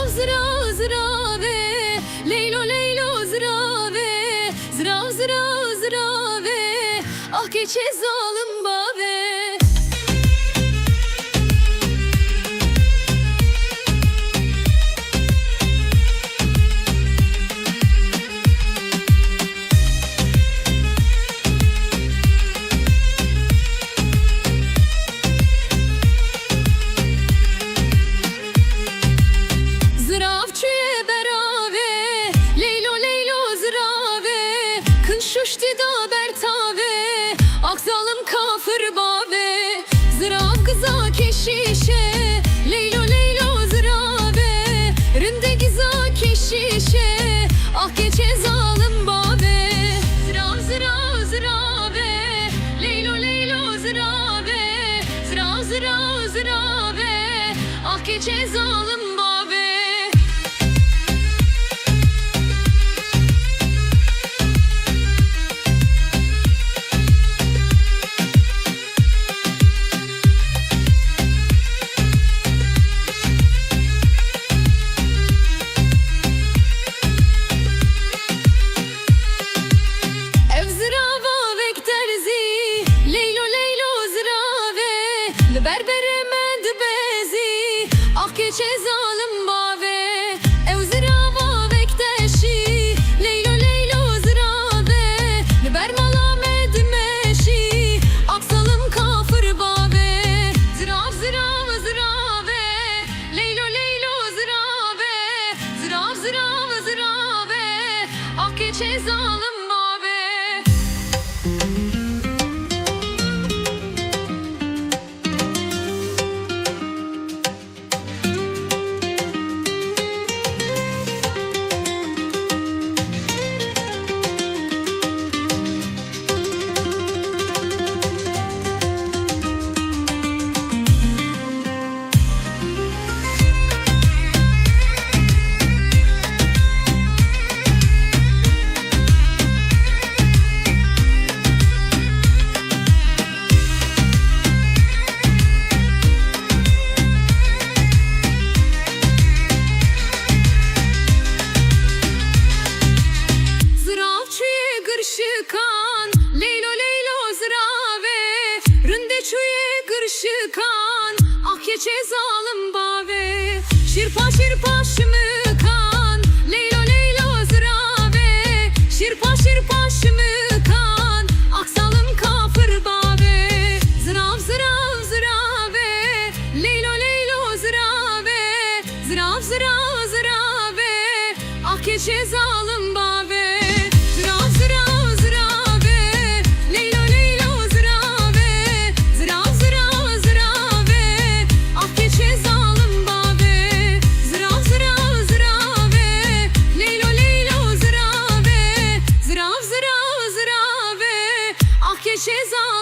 zırav zırave, leylo leylo zırave, zırav zırav zırave, ah geçe zalim bave. Şuşti da bertave, akzalım kafir bave, zırav kıza keşişe, leylo leylo zırave, rinde giza keşişe, ah geçe zalim bave. Zırav zırav zırave, leylo leylo zırave, zırav zırav zırave, ah geçe zalim bave. Berbere med bezi, ah geçe zalim bave, ev zırava bekteşi, leylo leylo zırave, bermala med meşi, aksalım kafir bave, zırav zırav zırave, leylo leylo zırave, zırav zırav zırave, ah geçe zalim bave. Şıkan, leylo leylo zırave, rinde çuye gırşıkan, ah geçe zalim bave, şirpa şirpa şımıkan, leylo leylo zırave, şirpa şirpa şımıkan, ah zalim kafir bave, zırav zırav zırave, leylo leylo zırave, zırav zırav zırave, ah geçe zalim bave. She's on.